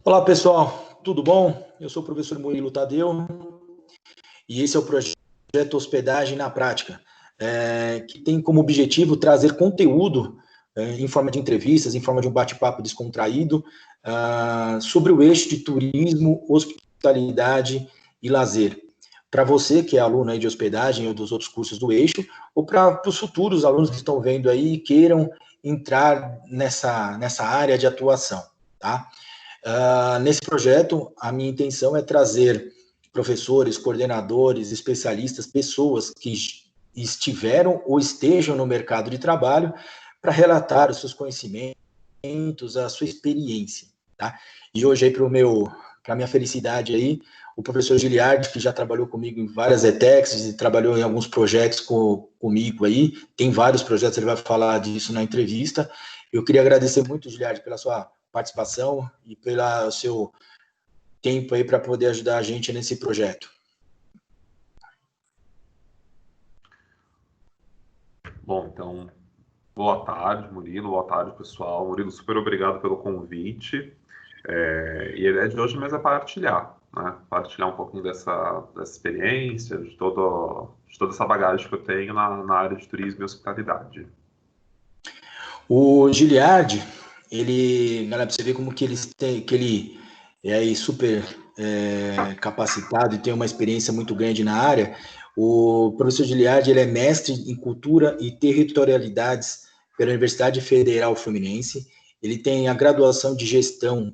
Olá, pessoal, tudo bom? Eu sou o professor Murilo Tadeu e esse é o projeto Hospedagem na Prática, que tem como objetivo trazer conteúdo em forma de entrevistas, em forma de um bate-papo descontraído, sobre o eixo de turismo, hospitalidade e lazer. Para você que é aluno aí de hospedagem ou dos outros cursos do eixo, ou para os futuros alunos que estão vendo aí e queiram entrar nessa área de atuação, tá? Nesse projeto, a minha intenção é trazer professores, coordenadores, especialistas, pessoas que estiveram ou estejam no mercado de trabalho para relatar os seus conhecimentos, a sua experiência, tá? E hoje aí para minha felicidade aí, o professor Giliardi, que já trabalhou comigo em várias ETECs e trabalhou em alguns projetos comigo aí, tem vários projetos, ele vai falar disso na entrevista. Eu queria agradecer muito, Giliardi, pela sua participação e pelo seu tempo aí para poder ajudar a gente nesse projeto. Bom, então, boa tarde, Murilo, boa tarde, pessoal. Murilo, super obrigado pelo convite. E a ideia de hoje mesmo é partilhar, né? Partilhar um pouquinho dessa experiência, de toda essa bagagem que eu tenho na área de turismo e hospitalidade. O Giliardi, ele, galera, pra você ver como que ele é aí super capacitado e tem uma experiência muito grande na área. O professor Giliardi, ele é mestre em cultura e territorialidades pela Universidade Federal Fluminense. Ele tem a graduação de gestão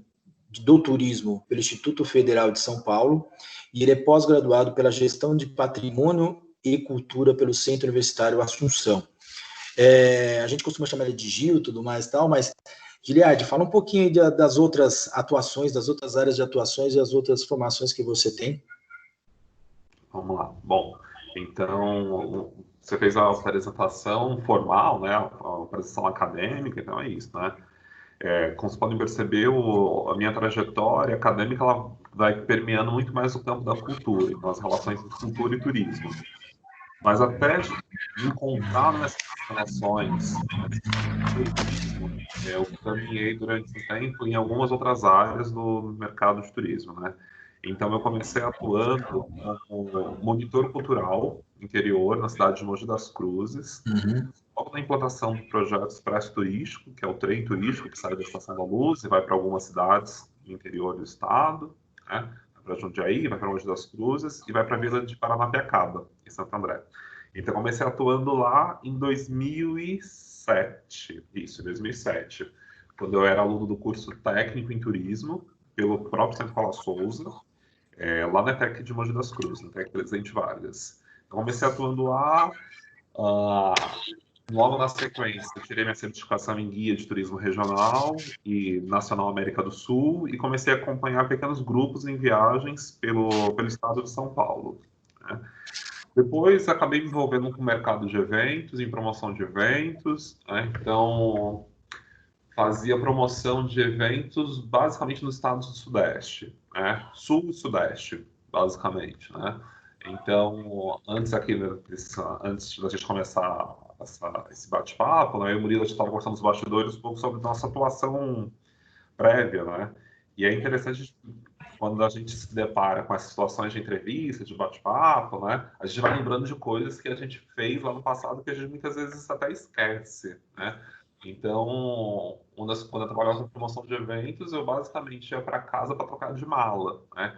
do turismo pelo Instituto Federal de São Paulo e ele é pós-graduado pela gestão de patrimônio e cultura pelo Centro Universitário Assunção. A gente costuma chamar ele de Gil e tudo mais e tal, mas, Giliardi, fala um pouquinho das outras atuações, das outras áreas de atuações e as outras formações que você tem. Vamos lá. Bom, então, você fez a apresentação formal, né? A apresentação acadêmica, então é isso, né? Como vocês podem perceber, a minha trajetória acadêmica ela vai permeando muito mais o campo da cultura, então as relações entre cultura e turismo. Mas até me encontrar nessas relações, turismo, eu caminhei durante um tempo em algumas outras áreas do mercado de turismo, né? Então, eu comecei atuando como monitor cultural interior na cidade de Mogi das Cruzes, Uhum. logo na implantação do projeto Expresso Turístico, que é o trem turístico que sai da Estação da Luz e vai para algumas cidades do interior do estado, né? Vai para Jundiaí, vai para Mogi das Cruzes e vai para a Vila de Paranapiacaba, em Santo André. Então, comecei atuando lá em 2007, isso, em 2007, quando eu era aluno do curso técnico em turismo, pelo próprio Centro Paula Souza, lá na ETEC de Mogi das Cruzes, na ETEC Presidente Vargas. Então, comecei atuando lá, logo na sequência, eu tirei minha certificação em guia de turismo regional e nacional América do Sul e comecei a acompanhar pequenos grupos em viagens pelo estado de São Paulo, né? Depois acabei me envolvendo com o mercado de eventos, em promoção de eventos, né? Então fazia promoção de eventos basicamente nos estados do Sudeste, né? Sul e Sudeste, basicamente, né? Então, antes da gente começar esse bate-papo, né, eu e o Murilo estava conversando nos bastidores um pouco sobre nossa atuação prévia, né? E é interessante quando a gente se depara com essas situações de entrevista, de bate-papo, né? A gente vai lembrando de coisas que a gente fez lá no passado que a gente muitas vezes até esquece, né? Então, quando eu trabalhava com promoção de eventos, eu basicamente ia para casa para trocar de mala, né?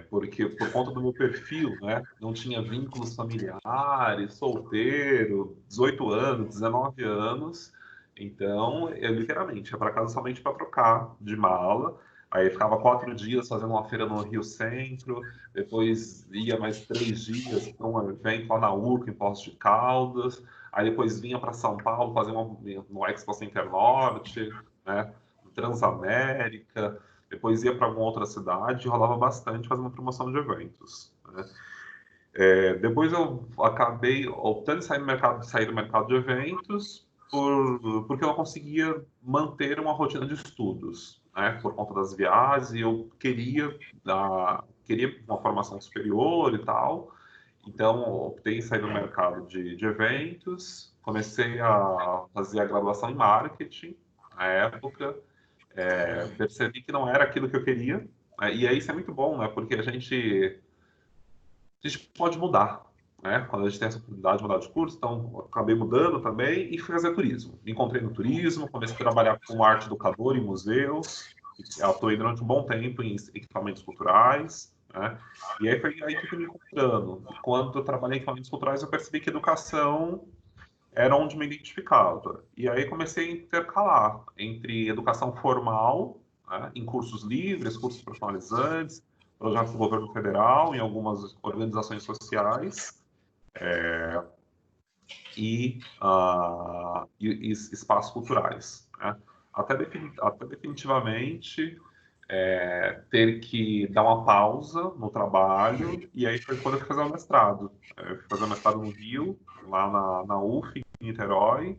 Porque por conta do meu perfil, né, não tinha vínculos familiares, solteiro, 18 anos, 19 anos, então eu literalmente ia para casa somente para trocar de mala. Aí ficava 4 dias fazendo uma feira no Rio Centro, depois ia mais 3 dias para um evento lá na URCA, em Poços de Caldas, aí depois vinha para São Paulo fazer no Expo Center Norte, né, Transamérica, depois ia para alguma outra cidade e rolava bastante fazendo promoção de eventos, né? Depois eu acabei optando em sair do mercado de eventos porque eu não conseguia manter uma rotina de estudos, né? Por conta das viagens e eu queria uma formação superior e tal. Então, optei em sair do mercado de eventos, comecei a fazer a graduação em marketing na época, percebi que não era aquilo que eu queria, e aí isso é muito bom, né? Porque a gente pode mudar, né? Quando a gente tem essa oportunidade de mudar de curso, então eu acabei mudando também e fui fazer turismo. Me encontrei no turismo, comecei a trabalhar como arte educador em museus, atuei durante um bom tempo em equipamentos culturais, né? E aí foi aí que eu fui me encontrando. Quando eu trabalhei em equipamentos culturais, eu percebi que educação era onde me identificava. E aí comecei a intercalar entre educação formal, né, em cursos livres, cursos profissionalizantes, projetos do governo federal, em algumas organizações sociais, e espaços culturais, né? Até definitivamente ter que dar uma pausa no trabalho, e aí foi quando eu fui fazer o mestrado. Eu fui fazer o mestrado no Rio, lá na UF, em Niterói.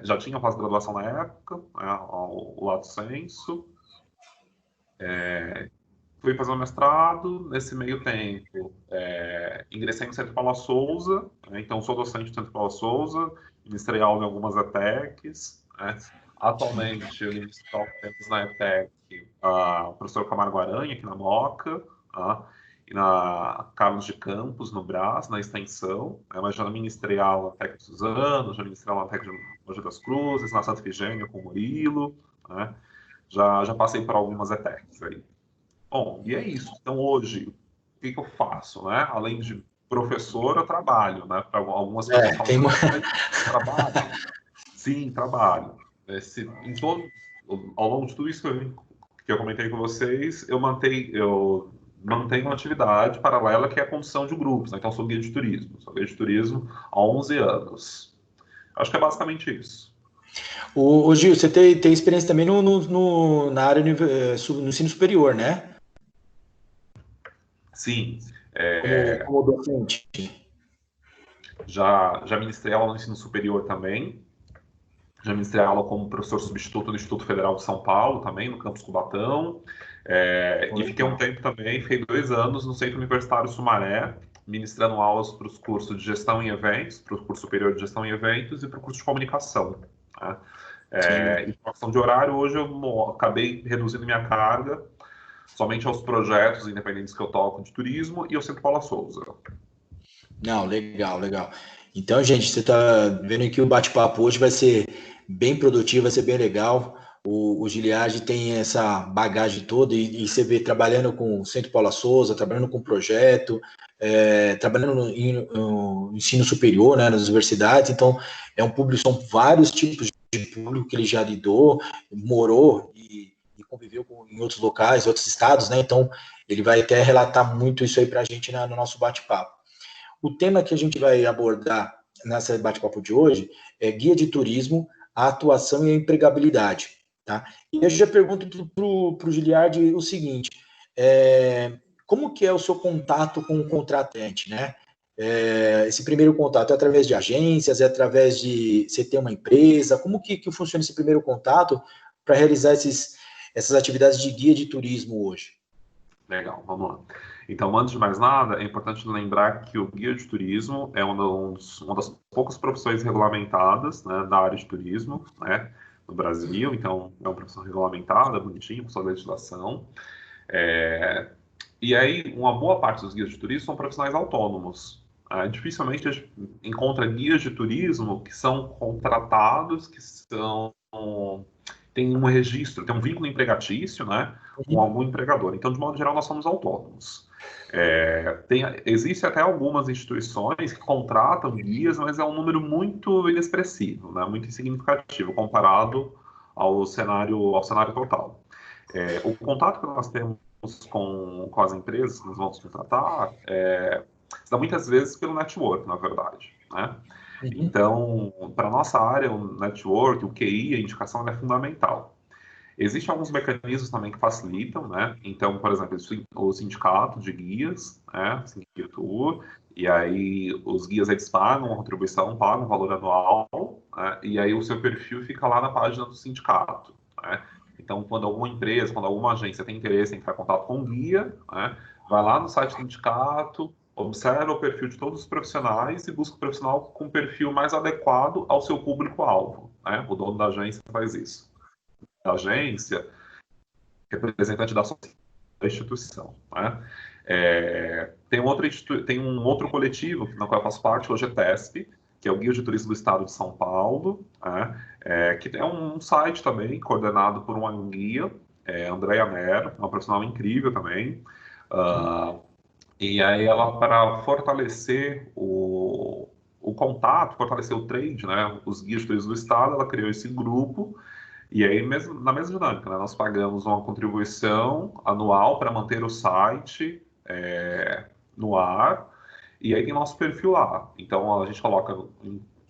Já tinha pós-graduação na época, né, o Lato Sensu. Fui fazer o mestrado, nesse meio tempo ingressei no Centro Paula Souza, né, então sou docente do Centro Paula Souza, ministrei aula em algumas ETECs, né. Atualmente eu ministro tempos na ETEC, o professor Camargo Aranha, aqui na Moca, e na Carlos de Campos, no Brás, na extensão, né, mas já ministrei aula na TEC de Suzano, já ministrei aula na TEC de Mogi das Cruzes, na Santa Efigênia com o Murilo, né, já passei por algumas ETECs aí. Bom, e é isso. Então, hoje, o que eu faço, né? Além de professor, eu trabalho, né? Para algumas pessoas falam, Tem uma... mas trabalho? Sim, trabalho. Ao longo de tudo isso que eu comentei com vocês, eu mantenho uma atividade paralela que é a condução de grupos, né? Então, eu sou guia de turismo. Sou guia de turismo há 11 anos. Acho que é basicamente isso. O Gil, você tem experiência também na área no ensino superior, né? Sim, Como docente. já ministrei aula no ensino superior também. Já ministrei aula como professor substituto no Instituto Federal de São Paulo, também, no campus Cubatão. E fiquei um tempo também, fiquei 2 anos no Centro Universitário Sumaré, ministrando aulas para os cursos de gestão em eventos, para o curso superior de gestão em eventos e para o curso de comunicação. Né? E por questão de horário, hoje eu acabei reduzindo minha carga somente aos projetos independentes que eu toco de turismo e ao Centro Paula Souza. Não, legal, legal. Então, gente, você está vendo que o bate-papo hoje vai ser bem produtivo, vai ser bem legal. O Giliard tem essa bagagem toda e você vê trabalhando com o Centro Paula Souza, trabalhando com projeto, trabalhando no ensino superior, né, nas universidades. Então, é um público, são vários tipos de público que ele já lidou, morou e conviveu em outros locais, outros estados, né? Então, ele vai até relatar muito isso aí para a gente no nosso bate-papo. O tema que a gente vai abordar nessa bate-papo de hoje é guia de turismo, a atuação e a empregabilidade. Tá? E eu já pergunto para o Giliard o seguinte, como que é o seu contato com o contratante, né? Esse primeiro contato é através de agências, é através de você ter uma empresa, como que funciona esse primeiro contato para realizar essas atividades de guia de turismo hoje? Legal, vamos lá. Então, antes de mais nada, é importante lembrar que o guia de turismo é uma das poucas profissões regulamentadas, né, da área de turismo, né, no Brasil. Então, é uma profissão regulamentada, bonitinha, com sua legislação. E aí, uma boa parte dos guias de turismo são profissionais autônomos. Dificilmente a gente encontra guias de turismo que são contratados, tem um registro, tem um vínculo empregatício, né, com algum empregador. Então, de modo geral, nós somos autônomos. Existe até algumas instituições que contratam guias, mas é um número muito inexpressivo, né, muito insignificativo comparado ao cenário total. O contato que nós temos com as empresas que nos vão contratar se dá muitas vezes pelo network, na verdade, né? Então, para a nossa área, o network, o QI, a indicação é fundamental. Existem alguns mecanismos também que facilitam, né? Então, por exemplo, o sindicato de guias, né? Sindicato, e aí os guias eles pagam uma contribuição, pagam um valor anual, né? E aí o seu perfil fica lá na página do sindicato, né? Então, quando alguma empresa, quando alguma agência tem interesse em entrar em contato com o guia, né? Vai lá no site do sindicato, observa o perfil de todos os profissionais e busca o profissional com o perfil mais adequado ao seu público-alvo, né? O dono da agência faz isso. agência, representante da instituição, né? Tem um outro coletivo na qual eu faço parte, hoje é TESP, que é o Guia de Turismo do Estado de São Paulo, né? Que é um site também, coordenado por uma guia, Andréa Nero, uma profissional incrível também. E aí ela, para fortalecer o contato, fortalecer o trade, né? Os guias de turismo do Estado, ela criou esse grupo. E aí, na mesma dinâmica, né, nós pagamos uma contribuição anual para manter o site no ar, e aí tem nosso perfil lá. Então, a gente coloca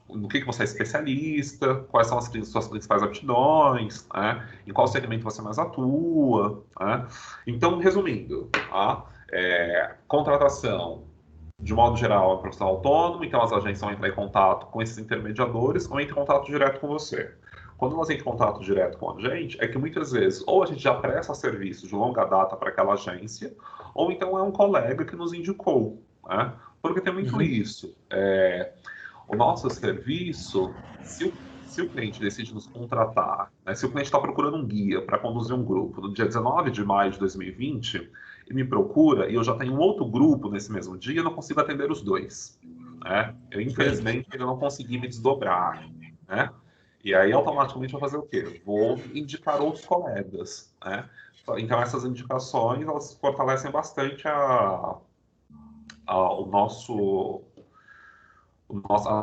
no que você é especialista, quais são as suas principais aptidões, né, em qual segmento você mais atua. Né? Então, resumindo, tá? Contratação, de modo geral, é um profissional autônomo, então as agências vão entrar em contato com esses intermediadores ou entrar em contato direto com você. Quando nós entramos em contato direto com a gente, é que muitas vezes ou a gente já presta serviço de longa data para aquela agência, ou então é um colega que nos indicou, né? Porque tem muito isso. O nosso serviço, se o cliente decide nos contratar, né? Se o cliente está procurando um guia para conduzir um grupo no dia 19 de maio de 2020, e me procura, e eu já tenho um outro grupo nesse mesmo dia, eu não consigo atender os dois. Né? Eu, infelizmente, ainda não consegui me desdobrar. Né? E aí, automaticamente, vou fazer o quê? Vou indicar outros colegas, né? Então, essas indicações, elas fortalecem bastante a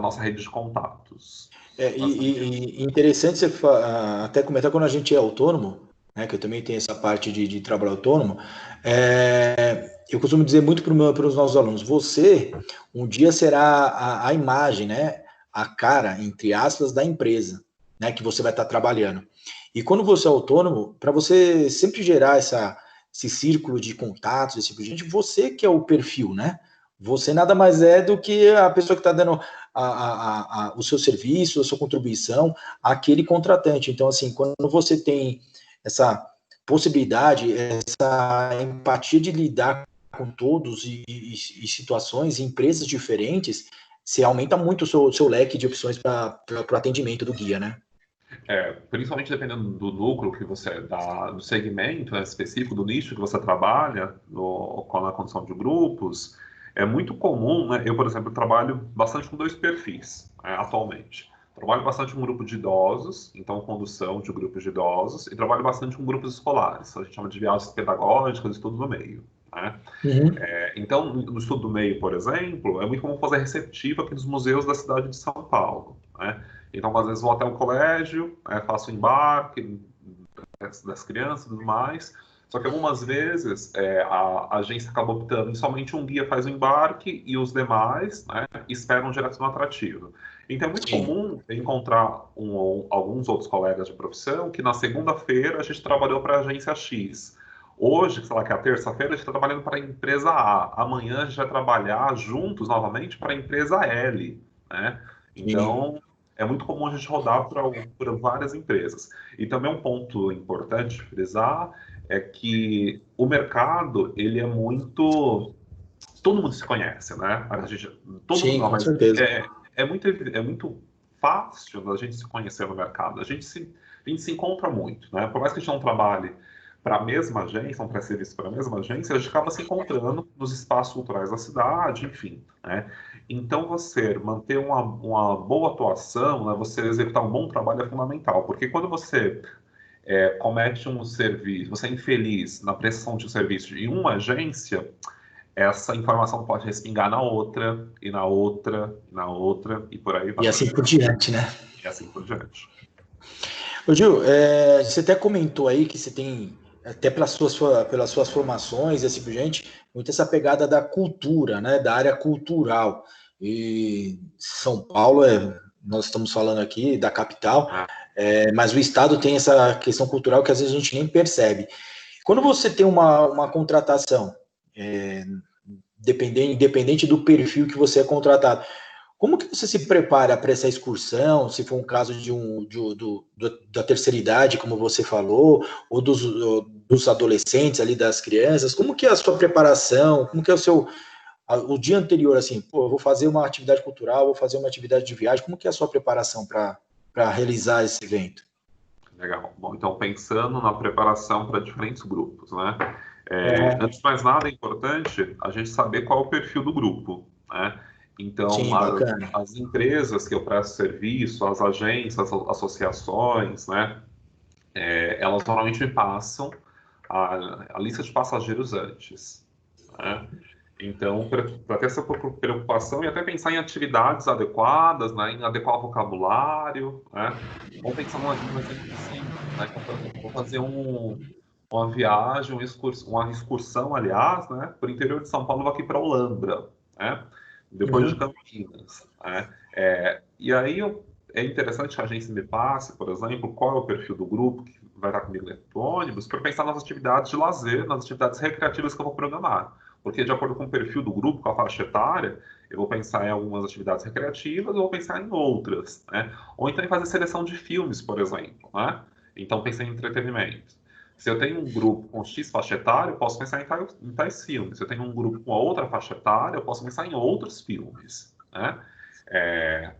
nossa rede de contatos. E interessante você até comentar, quando a gente é autônomo, né, que eu também tenho essa parte de trabalho autônomo, eu costumo dizer muito para os nossos alunos, você um dia será a imagem, né, a cara, entre aspas, da empresa, né, que você vai estar trabalhando. E quando você é autônomo, para você sempre gerar esse círculo de contatos, esse tipo de gente, você que é o perfil, né? Você nada mais é do que a pessoa que está dando o seu serviço, a sua contribuição àquele contratante. Então, assim, quando você tem essa possibilidade, essa empatia de lidar com todos e situações, empresas diferentes, você aumenta muito o seu leque de opções para o atendimento do guia, né? Principalmente dependendo do lucro que você dá, do segmento, né, específico, do nicho que você trabalha, na condição de grupos, é muito comum, né? Eu, por exemplo, trabalho bastante com dois perfis, né, atualmente. Trabalho bastante com um grupo de idosos, então condução de grupos de idosos, e trabalho bastante com grupos escolares, a gente chama de viagens pedagógicas, estudo do meio. Né? Então, no estudo do meio, por exemplo, é muito comum fazer receptiva aqui nos museus da cidade de São Paulo. Né? Então, às vezes, vou até um colégio, faço um embarque das crianças e tudo mais. Só que algumas vezes a agência acaba optando em somente um guia faz o embarque e os demais, né, esperam direto no atrativo. Então é muito comum encontrar alguns outros colegas de profissão que na segunda-feira a gente trabalhou para a agência X. Hoje, sei lá, que é a terça-feira, a gente está trabalhando para a empresa A. Amanhã a gente vai trabalhar juntos novamente para a empresa L. Né? Então, é muito comum a gente rodar por várias empresas. E também um ponto importante de frisar é que o mercado, ele é muito... Todo mundo se conhece, né? Todo mundo não, Com mas certeza. é muito fácil da gente se conhecer no mercado. A gente se encontra muito, né? Por mais que a gente não trabalhe para a mesma agência, um pré-serviço para a mesma agência, a gente acaba se encontrando nos espaços culturais da cidade, enfim, né? Então, você manter uma boa atuação, né, você executar um bom trabalho é fundamental, porque quando você comete um serviço, você é infeliz na prestação de um serviço em uma agência, essa informação pode respingar na outra, e na outra, e na outra, e por aí vai. E assim por diante, né? E assim por diante. Ô Gil, você até comentou aí que você tem, até pelas suas formações e assim por diante, muito essa pegada da cultura, né? Da área cultural. E São Paulo, nós estamos falando aqui da capital, mas o estado tem essa questão cultural que às vezes a gente nem percebe. Quando você tem uma contratação, independente do perfil que você é contratado, como que você se prepara para essa excursão, se for um caso da terceira idade, como você falou, ou dos adolescentes ali, das crianças? Como que é a sua preparação? Como que é o dia anterior, assim, eu vou fazer uma atividade cultural, vou fazer uma atividade de viagem, como que é a sua preparação para realizar esse evento? Legal. Bom, então pensando na preparação para diferentes grupos, né? É, Antes de mais nada, é importante a gente saber qual é o perfil do grupo, né? Então, sim, bacana. as empresas que eu presto serviço, as agências, as associações, né? Elas normalmente me passam a lista de passageiros antes, né? Então, para ter essa preocupação e até pensar em atividades adequadas, né, em adequar o vocabulário, né? Vamos pensar num exemplo simples, né? Então, por exemplo, vou fazer uma viagem, uma excursão, aliás, né, para o interior de São Paulo, aqui para Olambra, né? Depois de Uhum, Campinas, né? E aí é interessante que a agência me passe, por exemplo, qual é o perfil do grupo que vai estar comigo dentro do ônibus, para pensar nas atividades de lazer, nas atividades recreativas que eu vou programar. Porque, de acordo com o perfil do grupo, com a faixa etária, eu vou pensar em algumas atividades recreativas, ou vou pensar em outras, né? Ou então em fazer seleção de filmes, por exemplo, né? Então, pensei em entretenimento. Se eu tenho um grupo com X faixa etária, eu posso pensar em tais filmes. Se eu tenho um grupo com outra faixa etária, eu posso pensar em outros filmes, né? É,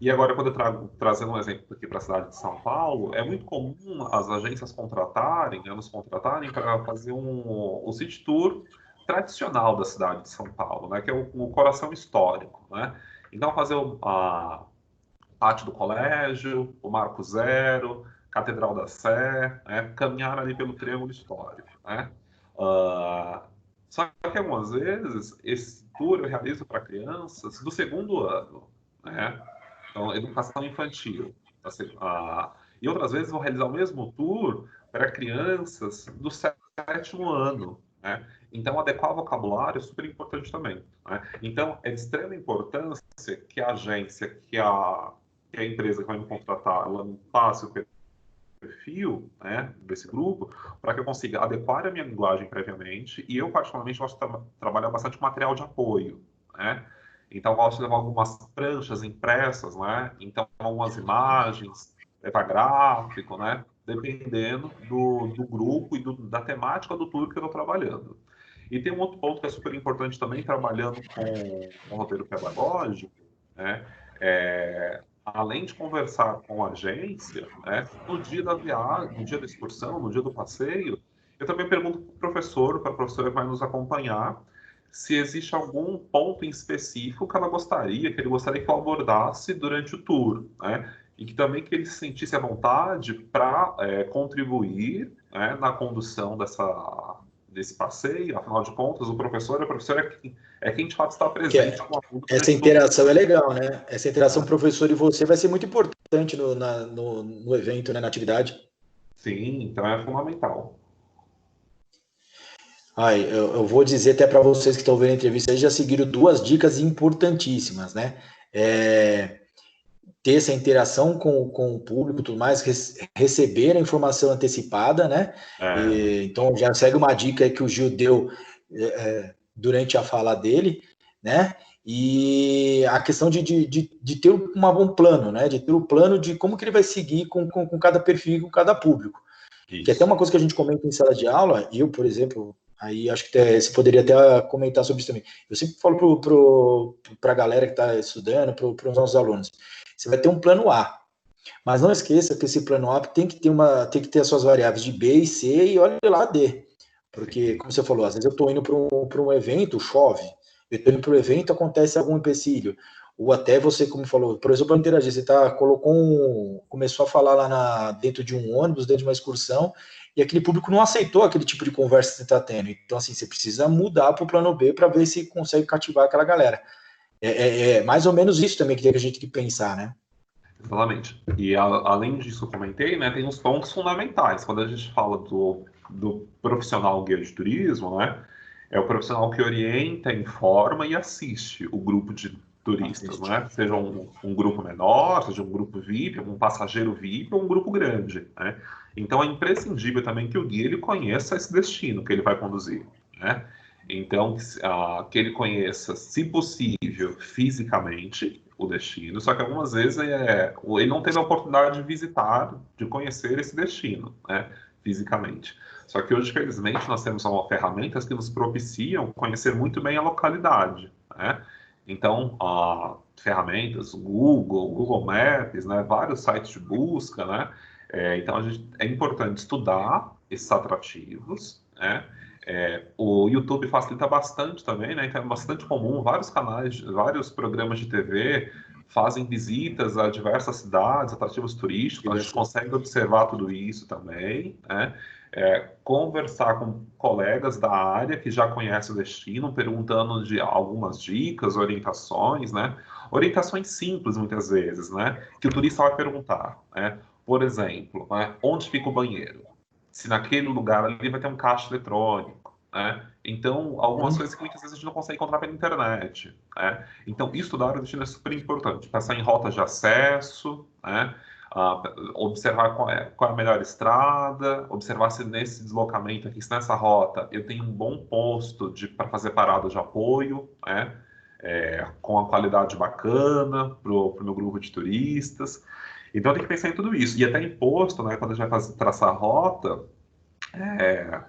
E agora, quando eu trago, trazendo um exemplo aqui para a cidade de São Paulo, é muito comum as agências contratarem, né, nos contratarem para fazer um city tour tradicional da cidade de São Paulo, né, que é o coração histórico, né? Então, fazer a pátio do colégio, o Marco Zero, Catedral da Sé, né, caminhar ali pelo Triângulo Histórico, né? Ah, Só que algumas vezes esse tour eu realizo para crianças do segundo ano, né? Então, educação infantil. E outras vezes vou realizar o mesmo tour para crianças do sétimo ano, né? Então, adequar o vocabulário é super importante também, né? Então, é de extrema importância que a agência, que a empresa que vai me contratar, ela me passe o perfil, né, desse grupo, para que eu consiga adequar a minha linguagem previamente. E eu, particularmente, gosto de trabalhar bastante com material de apoio, né? Então, eu gosto de levar algumas pranchas impressas, né? Então, algumas imagens, levar gráfico, né? Dependendo do grupo e da temática do tour que eu estou trabalhando. E tem um outro ponto que é super importante também, trabalhando com roteiro pedagógico, né? Além de conversar com a agência, né, no dia da viagem, no dia da excursão, no dia do passeio, eu também pergunto para o professor, para a professora que vai nos acompanhar, se existe algum ponto em específico que ela gostaria, que ele gostaria que eu abordasse durante o tour, né? E que também que ele se sentisse à vontade para contribuir, né, na condução desse passeio. Afinal de contas, o professor e a professora é quem de fato está que presente é, com o aluno essa durante todo o interação é tour, legal, né? Essa interação né? professor e você vai ser muito importante no evento, né, na atividade. Sim, então é fundamental. Ai, eu vou dizer até para vocês que estão vendo a entrevista aí, já seguiram duas dicas importantíssimas, né? É, ter essa interação com o público, tudo mais, receber a informação antecipada, né? É, Então já segue uma dica aí que o Gil deu durante a fala dele, né? E a questão de ter um plano, né? De ter um plano de como que ele vai seguir com cada perfil, com cada público. Que é até isso. uma coisa que a gente comenta em sala de aula, eu, por exemplo, aí acho que você poderia até comentar sobre isso também. Eu sempre falo para a galera que está estudando, para os nossos alunos, você vai ter um plano A, mas não esqueça que esse plano A tem que ter as suas variáveis de B e C e olha lá D. Porque, Sim, como você falou, às vezes eu estou indo para um evento, chove, eu estou indo para o evento, acontece algum empecilho. Ou até você, como falou, por exemplo, interagir, você começou a falar lá dentro de um ônibus, dentro de uma excursão, e aquele público não aceitou aquele tipo de conversa que você está tendo. Então, assim, você precisa mudar para o plano B para ver se consegue cativar aquela galera. É mais ou menos isso também que a gente tem que pensar, né? exatamente. E além disso, eu comentei, né, tem uns pontos fundamentais. Quando a gente fala do profissional guia de turismo, né, é o profissional que orienta, informa e assiste o grupo de turistas, Assiste. né? Seja um grupo menor, seja um grupo VIP, um passageiro VIP ou um grupo grande, né? Então é imprescindível também que o guia ele conheça esse destino que ele vai conduzir, né? Então, que ele conheça, se possível, fisicamente o destino, só que algumas vezes ele não teve a oportunidade de visitar, de conhecer esse destino, né, fisicamente. Só que hoje, felizmente, nós temos ferramentas que nos propiciam conhecer muito bem a localidade, né? Então, ferramentas, Google Maps, né, vários sites de busca, né, Então, é importante estudar esses atrativos, né? O YouTube facilita bastante também, né? Então é bastante comum, vários canais, vários programas de TV fazem visitas a diversas cidades, atrativos turísticos, a gente consegue observar tudo isso também, né? Conversar com colegas da área que já conhecem o destino, perguntando de algumas dicas, orientações, né? Orientações simples, muitas vezes, né? Que o turista vai perguntar, né? Por exemplo, né? Onde fica o banheiro? Se naquele lugar ali vai ter um caixa eletrônico, né? Então, algumas coisas que muitas vezes a gente não consegue encontrar pela internet, né? Então, estudar o destino é super importante. Pensar em rotas de acesso, né? Observar qual é a melhor estrada, observar se nesse deslocamento aqui, se nessa rota, eu tenho um bom posto para fazer parada de apoio, né? Com a qualidade bacana para o meu grupo de turistas. Então tem que pensar em tudo isso. E até imposto, né, quando a gente vai traçar a rota,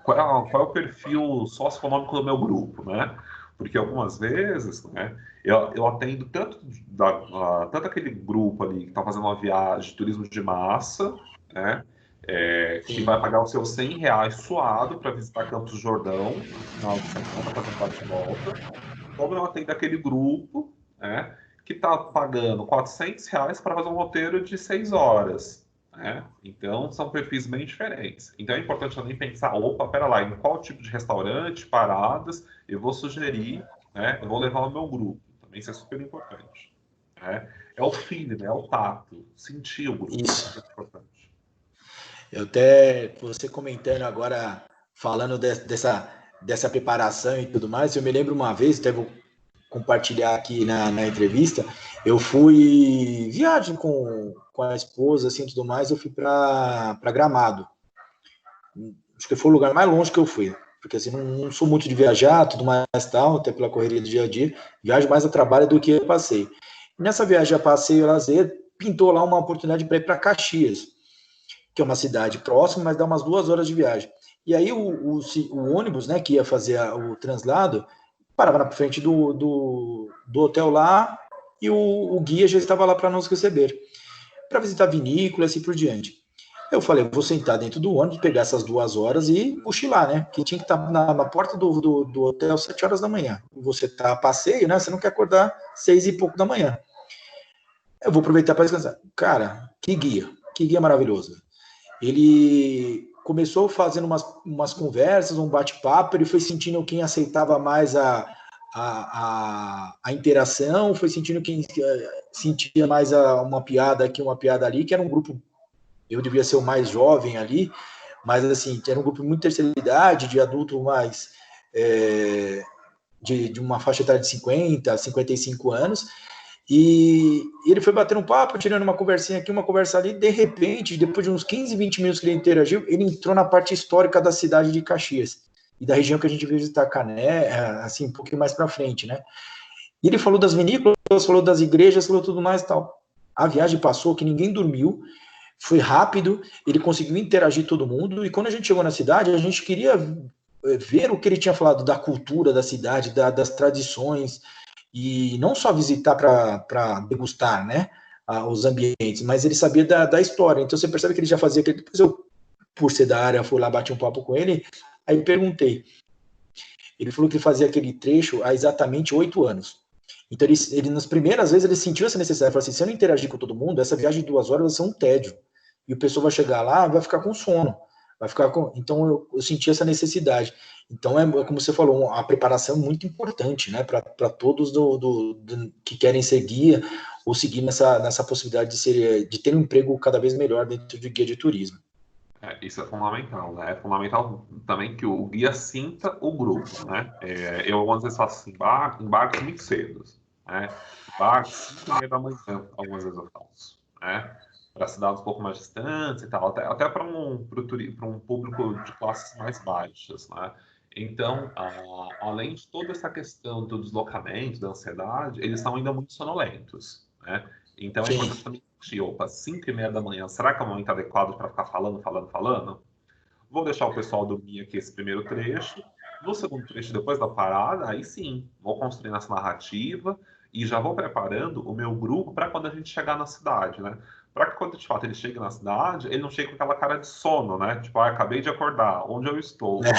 qual é o perfil socioeconômico do meu grupo, né? Porque algumas vezes, né, eu atendo tanto aquele grupo ali que está fazendo uma viagem de turismo de massa, né, que vai pagar os seus R$ 100 suado para visitar Campos do Jordão no final de semana, fazer um bate-volta, como eu atendo aquele grupo, né, que está pagando R$ 400 para fazer um roteiro de 6 horas. Né? Então, são perfis bem diferentes. Então, é importante também pensar, opa, pera lá, em qual tipo de restaurante, paradas, eu vou sugerir, né? Eu vou levar o meu grupo. Também isso é super importante. Né? É o feeling, né? É o tato, sentir o grupo. Isso. É importante. Eu até, você comentando agora, falando dessa preparação e tudo mais, eu me lembro uma vez, até vou compartilhar aqui na entrevista, eu fui viagem com a esposa, assim, tudo mais, eu fui para Gramado. Acho que foi o lugar mais longe que eu fui, porque assim, não sou muito de viajar, tudo mais tal, até pela correria do dia a dia, viajo mais a trabalho do que a passeio. Nessa viagem a passeio lazer, pintou lá uma oportunidade para ir para Caxias, que é uma cidade próxima, mas dá umas 2 horas de viagem. E aí o ônibus, né, que ia fazer o translado, parava na frente do hotel lá e o guia já estava lá para nos receber, para visitar vinícolas e assim por diante. Eu falei, vou sentar dentro do ônibus, pegar essas 2 horas e mochilar, né? Que tinha que estar na porta do hotel 7 horas da manhã. Você tá a passeio, né? Você não quer acordar 6 e pouco da manhã. Eu vou aproveitar para descansar. Cara, que guia maravilhoso. Ele começou fazendo umas conversas, um bate-papo, ele foi sentindo quem aceitava mais a interação, foi sentindo quem sentia mais uma piada aqui, uma piada ali, que era um grupo, eu devia ser o mais jovem ali, mas assim, era um grupo muito terceira idade, de adulto mais de uma faixa etária de 50, 55 anos, e ele foi batendo um papo, tirando uma conversinha aqui, uma conversa ali, de repente, depois de uns 15, 20 minutos que ele interagiu, ele entrou na parte histórica da cidade de Caxias, e da região que a gente veio visitar Cané, assim, um pouquinho mais para frente, né? E ele falou das vinícolas, falou das igrejas, falou tudo mais e tal. A viagem passou, que ninguém dormiu, foi rápido, ele conseguiu interagir todo mundo, e quando a gente chegou na cidade, a gente queria ver o que ele tinha falado da cultura da cidade, das tradições, e não só visitar para degustar, né, os ambientes, mas ele sabia da história. Então você percebe que ele já fazia aquilo. Depois eu, por ser da área, fui lá, bati um papo com ele, aí perguntei. Ele falou que ele fazia aquele trecho há exatamente 8 anos. Então ele nas primeiras vezes ele sentiu essa necessidade, falou assim, se eu não interagir com todo mundo, essa viagem de 2 horas vai ser um tédio. E o pessoal vai chegar lá e vai ficar com sono. Vai ficar com... Então eu senti essa necessidade. Então como você falou, a preparação é muito importante, né, para todos que querem ser guia ou seguir nessa possibilidade de ter um emprego cada vez melhor dentro de guia de turismo. Isso é fundamental, né? É fundamental também que o guia sinta o grupo, né? Eu, algumas vezes, faço assim, embarques muito cedo, né? Embarques 5:30 da manhã, algumas vezes eu faço, né? Para cidades um pouco mais distantes e tal, até para um público de classes mais baixas, né? Então, além de toda essa questão do deslocamento, da ansiedade, eles estão ainda muito sonolentos, né? Então é Sim. importante também discutir, opa, 5:30 da manhã, será que é o momento adequado para ficar falando, falando, falando? Vou deixar o pessoal dormir aqui esse primeiro trecho. No segundo trecho, depois da parada, aí sim, vou construindo essa narrativa e já vou preparando o meu grupo para quando a gente chegar na cidade, né? para que quando de fato ele chegue na cidade, ele não chegue com aquela cara de sono, né? Tipo, acabei de acordar, onde eu estou? Né?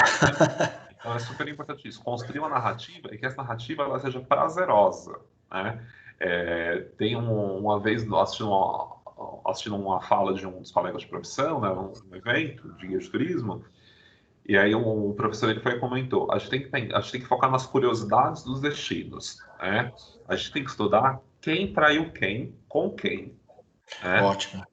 Então é super importante isso, construir uma narrativa e que essa narrativa ela seja prazerosa, né? Tem uma vez assistindo uma fala de um dos colegas de profissão, né, um evento de guia de turismo, e aí o professor ele foi e comentou, a gente tem que focar nas curiosidades dos destinos, né? A gente tem que estudar quem traiu quem, com quem, né? Ótimo.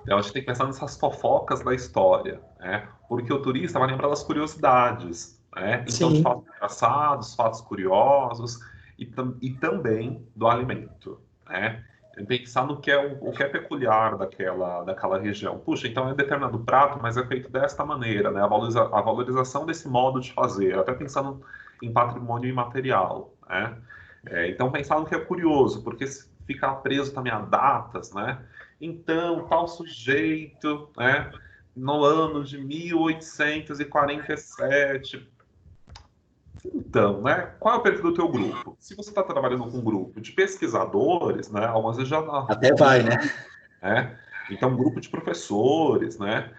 Então a gente tem que pensar nessas fofocas da história, né? Porque o turista vai lembrar das curiosidades, né? Então, de Sim. fatos engraçados, fatos curiosos e também do alimento, né? Pensar no que é o que é peculiar daquela região. Puxa, então é determinado prato, mas é feito desta maneira, né? A valorização desse modo de fazer, até pensando em patrimônio imaterial, né? Então pensar no que é curioso, porque ficar preso também a datas, né? Então, tal sujeito, né, no ano de 1847. Então, né, qual é o perfil do teu grupo? Se você está trabalhando com um grupo de pesquisadores, né, algumas vezes já Até vai, né? né? Então, um grupo de professores, né?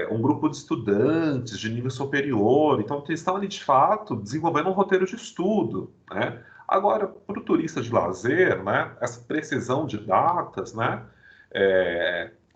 Um grupo de estudantes de nível superior. Então, eles estão ali, de fato, desenvolvendo um roteiro de estudo, né? Agora, para o turista de lazer, né? Essa precisão de datas, né?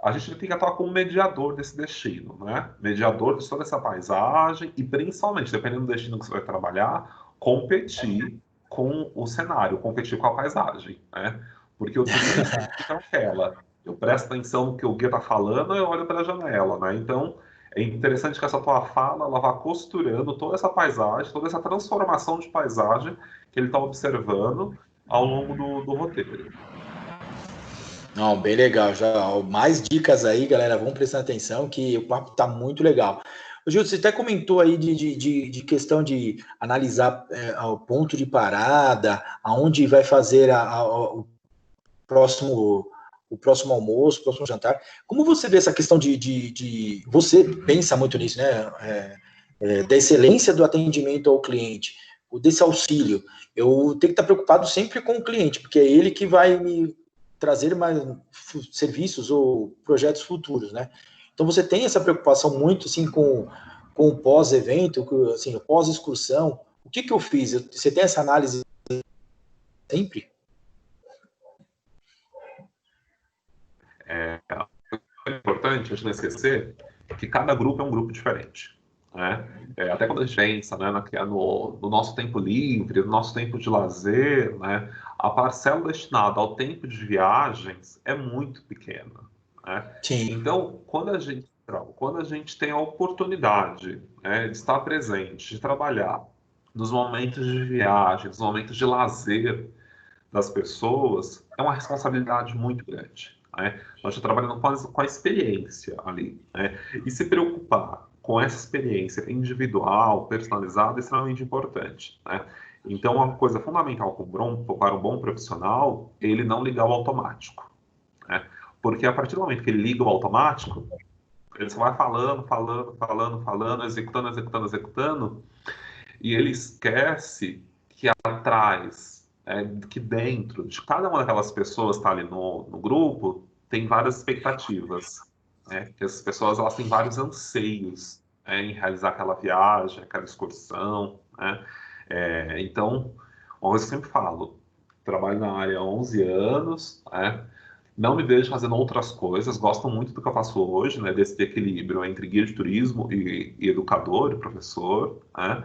A gente tem que atuar como mediador desse destino, né? Mediador de toda essa paisagem e, principalmente, dependendo do destino que você vai trabalhar, competir com o cenário, competir com a paisagem, né? Porque o turista fica naquela. Eu presto atenção no que o guia está falando, eu olho pela janela, né? Então, é interessante que essa tua fala, ela vá costurando toda essa paisagem, toda essa transformação de paisagem que ele está observando ao longo do roteiro. Não, bem legal. Já mais dicas aí, galera. Vamos prestar atenção que o papo tá muito legal. Ô, Gil, você até comentou aí de questão de analisar o ponto de parada, aonde vai fazer o próximo almoço, o próximo jantar. Como você vê essa questão você pensa muito nisso, né? Da excelência do atendimento ao cliente, desse auxílio. Eu tenho que estar preocupado sempre com o cliente, porque é ele que vai me trazer mais serviços ou projetos futuros, né? Então você tem essa preocupação muito assim com o pós-evento, assim, pós-excursão. O que eu fiz? Você tem essa análise sempre? É importante a gente não esquecer que cada grupo é um grupo diferente, né? Até quando a gente pensa, né, no nosso tempo livre, no nosso tempo de lazer, né, a parcela destinada ao tempo de viagens é muito pequena, né? Sim. Então, quando a gente tem a oportunidade, né, de estar presente, de trabalhar nos momentos de viagem, nos momentos de lazer das pessoas, é uma responsabilidade muito grande, né? Nós estamos trabalhando com a experiência ali, né? E se preocupar com essa experiência individual, personalizada, é extremamente importante, né? Então, uma coisa fundamental para um bom profissional é ele não ligar o automático, né? Porque a partir do momento que ele liga o automático, ele só vai falando, falando, falando, falando, executando, executando, executando, e ele esquece que atrás, que dentro de cada uma daquelas pessoas que está ali no grupo, tem várias expectativas, né? Que as pessoas elas têm vários anseios, em realizar aquela viagem, aquela excursão, né? Então, uma coisa que eu sempre falo, trabalho na área há 11 anos, né? Não me vejo fazendo outras coisas, gosto muito do que eu faço hoje, né? Desse equilíbrio entre guia de turismo e educador, e professor, né?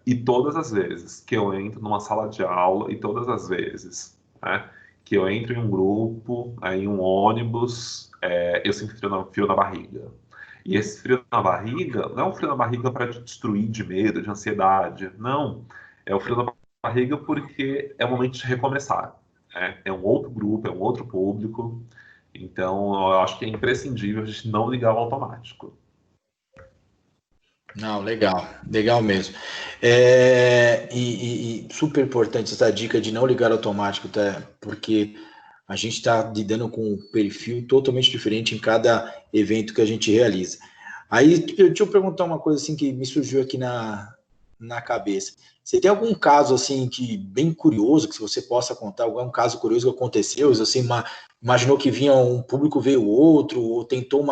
E todas as vezes que eu entro numa sala de aula e todas as vezes, né, que eu entro em um grupo, em um ônibus, eu sinto frio na barriga. E esse frio na barriga não é um frio na barriga para te destruir de medo, de ansiedade. Não. É o frio na barriga porque é o momento de recomeçar. É um outro grupo, é um outro público. Então, eu acho que é imprescindível a gente não ligar o automático. Não, legal, legal mesmo. E super importante essa dica de não ligar automático, tá? Porque a gente está lidando com um perfil totalmente diferente em cada evento que a gente realiza. Aí, deixa eu perguntar uma coisa assim que me surgiu aqui na cabeça. Você tem algum caso, assim, que bem curioso, que você possa contar, algum caso curioso que aconteceu, assim, imaginou que vinha um público, veio outro, ou tentou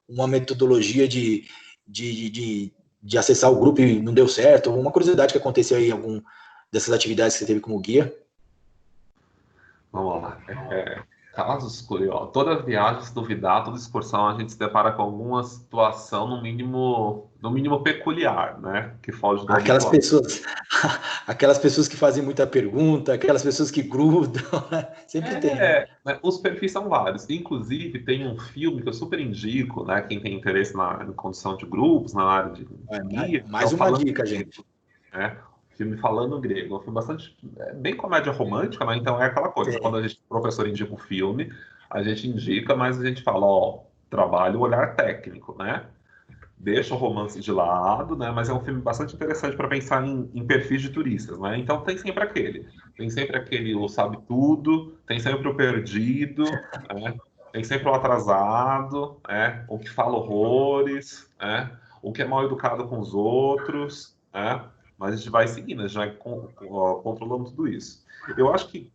uma metodologia de acessar o grupo e não deu certo? Uma curiosidade que aconteceu aí em algum dessas atividades que você teve como guia? Vamos lá. Casos curiosos. Toda viagem, se duvidar, toda excursão, a gente se depara com alguma situação, no mínimo peculiar, né? Que foge do Aquelas habitual. pessoas, aquelas pessoas que fazem muita pergunta, aquelas pessoas que grudam, né? Sempre tem, né? Né, os perfis são vários. Inclusive, tem um filme que eu super indico, né? Quem tem interesse em condução de grupos, na área de guia, que é o Mais uma Falando dica, gente. Grego, né? O filme Falando Grego. É um filme bastante, bem comédia romântica, né? Então é aquela coisa. Quando a gente, o professor indica o filme, a gente indica, mas a gente fala, ó, trabalha o olhar técnico, né? Deixa o romance de lado, né? Mas é um filme bastante interessante para pensar em perfis de turistas, né? Então tem sempre aquele o sabe tudo, tem sempre o perdido, né? Tem sempre o atrasado, né? O que fala horrores, né? O que é mal educado com os outros, né? Mas a gente vai seguindo, a gente vai controlando tudo isso. Eu acho que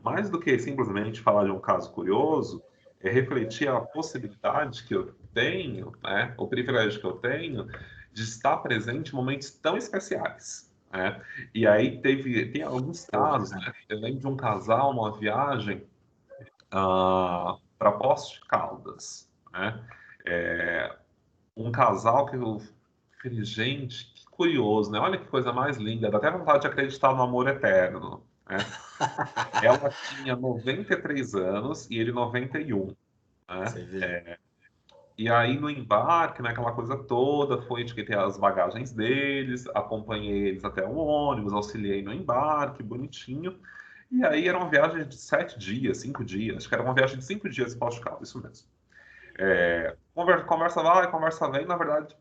mais do que simplesmente falar de um caso curioso, é refletir a possibilidade que eu tenho, né, o privilégio que eu tenho de estar presente em momentos tão especiais. Né? E aí tem alguns casos, né? Eu lembro de um casal numa viagem para Poços de Caldas, né? Um casal que eu falei, gente, que curioso, né? Olha que coisa mais linda, dá até vontade de acreditar no amor eterno. Né? Ela tinha 93 anos e ele 91, né? Você vê. E aí no embarque, naquela coisa toda, foi etiquetei as bagagens deles, acompanhei eles até o ônibus, auxiliei no embarque, bonitinho. E aí era uma viagem de 7 dias, 5 dias, acho que era uma viagem de 5 dias em Portugal, isso mesmo. Conversa vai, conversa vem, na verdade,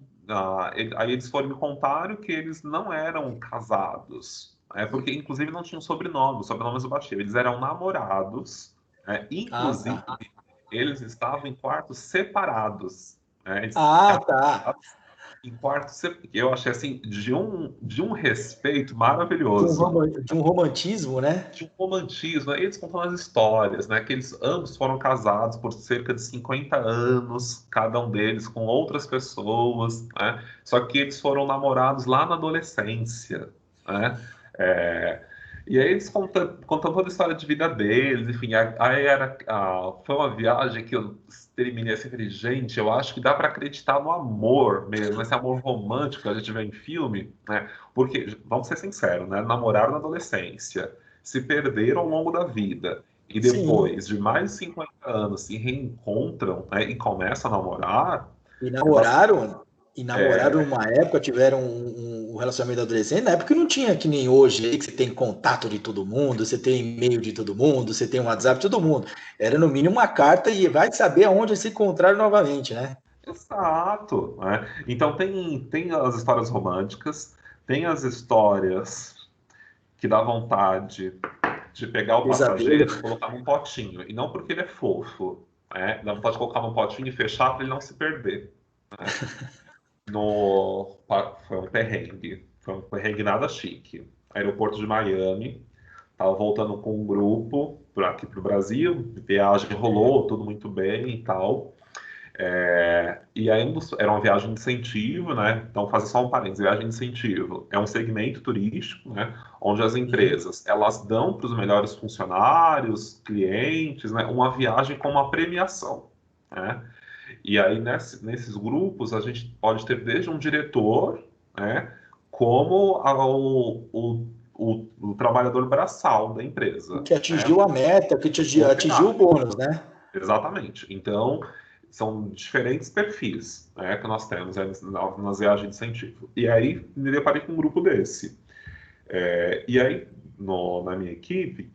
aí eles foram me contar que eles não eram casados, porque inclusive não tinham sobrenome, os sobrenomes eu batia, eles eram namorados, Ah, inclusive tá. eles estavam em quartos separados, eles Ah, ficavam tá. em quartos separados, eu achei assim, de um respeito De um, maravilhoso, de um romantismo, né? de um romantismo, né? Eles contam as histórias, né? Que eles ambos foram casados por cerca de 50 anos, cada um deles com outras pessoas, né? Só que eles foram namorados lá na adolescência, né? É, e aí eles contam toda a história de vida deles, enfim, foi uma viagem que eu terminei assim, falei, gente, eu acho que dá para acreditar no amor mesmo, esse amor romântico que a gente vê em filme, né? Porque, vamos ser sinceros, né? Namoraram na adolescência, se perderam ao longo da vida e Sim. depois de mais de 50 anos se reencontram, né, e começam a namorar, E é bastante. namoraram, e namoraram uma época, tiveram um relacionamento adolescente, na época não tinha que nem hoje, aí que você tem contato de todo mundo, você tem e-mail de todo mundo, você tem um WhatsApp de todo mundo. Era no mínimo uma carta e vai saber aonde se encontraram novamente, né? Exato, né? Então tem as histórias românticas, tem as histórias que dá vontade de pegar o Pesadelo. passageiro e colocar num potinho, e não porque ele é fofo, né? Dá vontade de colocar num potinho e fechar para ele não se perder. Né? Foi um perrengue nada chique. Aeroporto de Miami, tava voltando com um grupo aqui para o Brasil, viagem rolou, tudo muito bem e tal. E aí era uma viagem de incentivo, né? Então, fazer só um parênteses, viagem de incentivo é um segmento turístico, né? Onde as Sim. empresas elas dão para os melhores funcionários, clientes, né? Uma viagem com uma premiação, né? E aí, nesses grupos, a gente pode ter desde um diretor, né, como o trabalhador braçal da O empresa, que né, atingiu a meta, o que o atingiu o operário. bônus, né? Exatamente. Então, são diferentes perfis, né, que nós temos, nas viagens de incentivo. E aí, me deparei com um grupo desse. E aí, na minha equipe,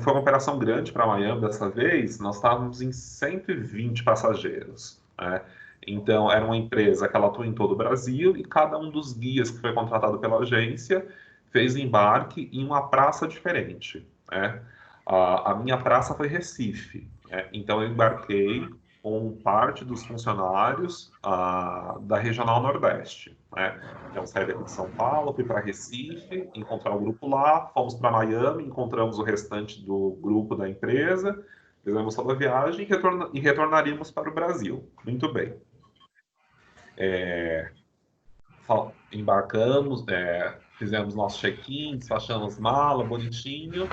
foi uma operação grande para Miami dessa vez, nós estávamos em 120 passageiros. Né? Então, era uma empresa que ela atua em todo o Brasil e cada um dos guias que foi contratado pela agência fez embarque em uma praça diferente. Né? A minha praça foi Recife. Né? Então, eu embarquei. com parte dos funcionários da Regional Nordeste, né? Então, saí daqui de São Paulo, fui para Recife, encontrar o grupo lá, fomos para Miami, encontramos o restante do grupo da empresa, fizemos toda a viagem e retornaríamos para o Brasil. Muito bem. Embarcamos, fizemos nosso check-in, despachamos mala, bonitinho,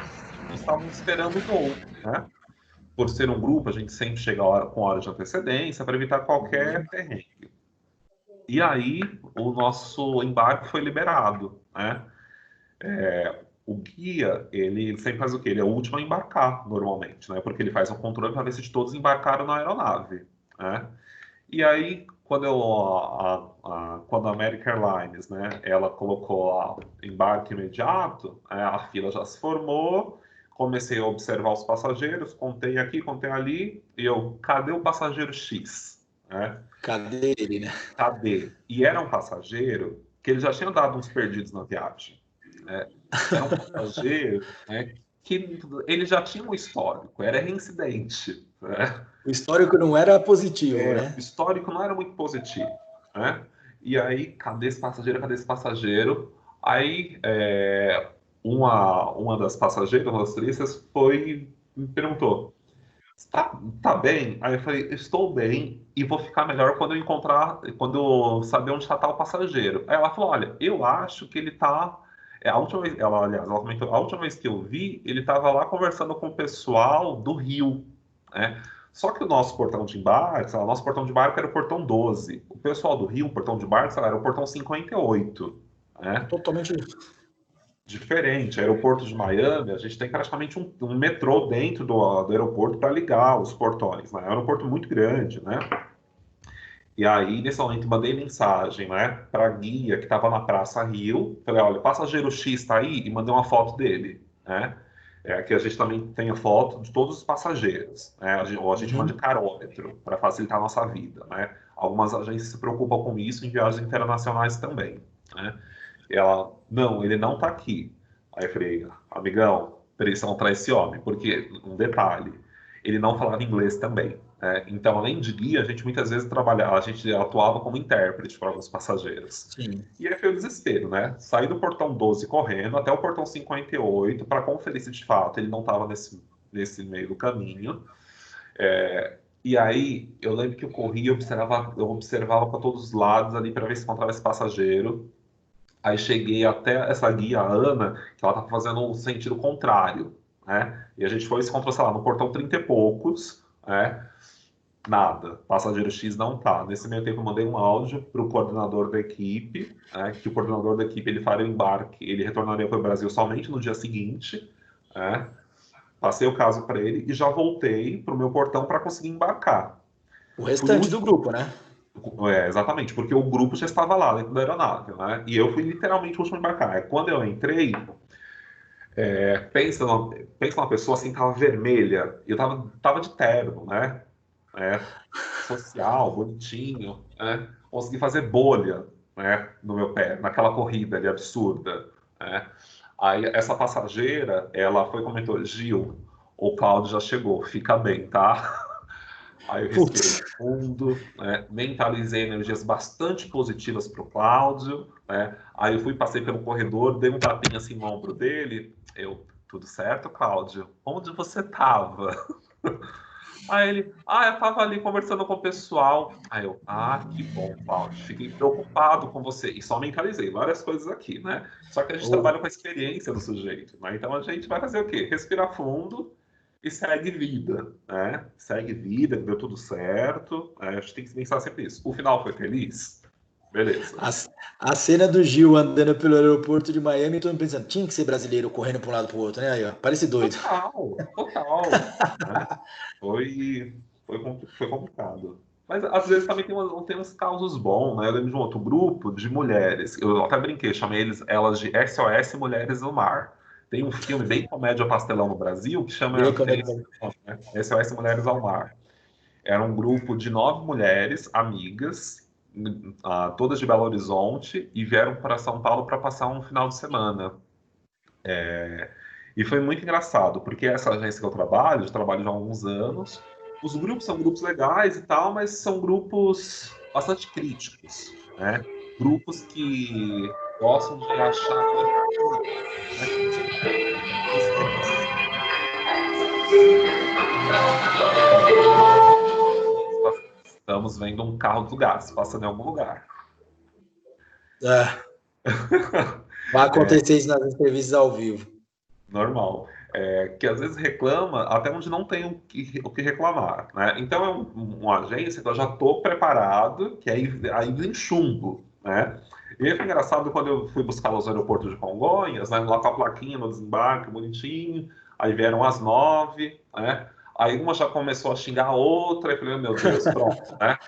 e estávamos esperando o voo, né? Por ser um grupo, a gente sempre chega com hora de antecedência para evitar qualquer perrengue. E aí, o nosso embarque foi liberado, né? O guia, ele sempre faz o quê? Ele é o último a embarcar, normalmente, né? Porque ele faz um controle para ver se todos embarcaram na aeronave, né? E aí, quando a American Airlines, né, ela colocou embarque imediato, a fila já se formou, comecei a observar os passageiros, contei aqui, contei ali, e cadê o passageiro X? Né? Cadê ele, né? Cadê? E era um passageiro que ele já tinha dado uns perdidos na viagem. Né? Era um passageiro, né, que ele já tinha um histórico, era reincidente. Né? O histórico não era positivo, O né? histórico não era muito positivo, né? E aí, cadê esse passageiro? Cadê esse passageiro? Aí, uma das passageiras, uma das turistas, me perguntou: tá bem? Aí eu falei: estou bem e vou ficar melhor quando eu saber onde está tal passageiro. Aí ela falou: olha, eu acho que ele tá. A última vez, aliás, ela comentou, a última vez que eu vi, ele estava lá conversando com o pessoal do Rio, né? Só que o nosso portão de embarque, o nosso portão de embarque era o portão 12. O pessoal do Rio, o portão de embarque, era o portão 58, né? Totalmente Diferente. Aeroporto de Miami, a gente tem praticamente um metrô dentro do aeroporto para ligar os portões, né? É um aeroporto muito grande, né? E aí, nesse momento, mandei mensagem, né, para a guia que estava na Praça Rio. Falei: olha, o passageiro X está aí, e mandei uma foto dele, né? Aqui a gente também tem a foto de todos os passageiros, né? Ou a gente manda de carômetro para facilitar a nossa vida, né? Algumas agências se preocupam com isso em viagens internacionais também, né? E ela: não, ele não está aqui. Aí eu falei: amigão, precisam encontrar esse homem, porque, um detalhe, ele não falava inglês também. Então, além de guia, a gente muitas vezes a gente atuava como intérprete para alguns passageiros. sim. E aí foi o desespero, né? Saí do portão 12 correndo até o portão 58 para conferir se de fato ele não estava nesse meio do caminho. E aí eu lembro que eu corria, eu observava para todos os lados ali para ver se encontrava esse passageiro. Aí cheguei até essa guia, a Ana, que ela estava fazendo um sentido contrário, né? E a gente foi e se encontrou, sei lá, no portão 30 e poucos, né? Nada, passageiro X não tá. Nesse meio tempo eu mandei um áudio para o coordenador da equipe, né, que o coordenador da equipe ele faria o embarque, ele retornaria para o Brasil somente no dia seguinte, né? Passei o caso para ele e já voltei para o meu portão para conseguir embarcar. O Fui o restante do último, grupo, né? exatamente, porque o grupo já estava lá dentro da aeronave, né? E eu fui literalmente o último a embarcar. Quando eu entrei, pensa numa pessoa assim, tava vermelha, e eu tava de terno, né? Social, bonitinho, né? Consegui fazer bolha, né, no meu pé, naquela corrida ali absurda, né? Aí essa passageira, ela foi e comentou: Gil, o Cláudio já chegou, fica bem, tá? Aí eu respirei Putz, fundo, né? Mentalizei energias bastante positivas para o Cláudio, né? Aí eu passei pelo corredor, dei um tapinha assim no ombro dele. Tudo certo, Cláudio? Onde você estava? Aí ele: eu tava ali conversando com o pessoal. Aí que bom, Cláudio. Fiquei preocupado com você. E só mentalizei várias coisas aqui, né? Só que a gente oh, trabalha com a experiência do sujeito, né? Então a gente vai fazer o quê? Respirar fundo e segue vida, né? Segue vida, deu tudo certo. A gente tem que pensar sempre isso. O final foi feliz? Beleza. a, a cena do Gil andando pelo aeroporto de Miami, todo mundo pensando, tinha que ser brasileiro correndo para um lado para o outro, né? Aí, ó, parece doido. Total, total. Né? Foi complicado. Mas às vezes também tem uns causos bons, né? Eu lembro de um outro grupo de mulheres. Eu até brinquei, chamei elas de SOS Mulheres no Mar. Tem um filme bem comédia pastelão no Brasil que Bem como é tem que esse nome, né? SOS Mulheres ao Mar. Era um grupo de 9 mulheres, amigas, todas de Belo Horizonte, e vieram para São Paulo para passar um final de semana. E foi muito engraçado, porque essa agência que eu trabalho já há alguns anos, os grupos são grupos legais e tal, mas são grupos bastante críticos, né? Grupos que gostam de achar coisa, né? Estamos vendo um carro do gás passando em algum lugar. Vai acontecer isso nas entrevistas ao vivo. Normal. Que às vezes reclama até onde não tem o que reclamar, né? Então é uma agência que eu já estou preparado, que aí vem chumbo, né? E aí foi engraçado quando eu fui buscar nos aeroportos de Congonhas, né, lá com a plaquinha no desembarque, bonitinho, aí vieram às 9, né? Aí uma já começou a xingar a outra, e falei, meu Deus, pronto, né?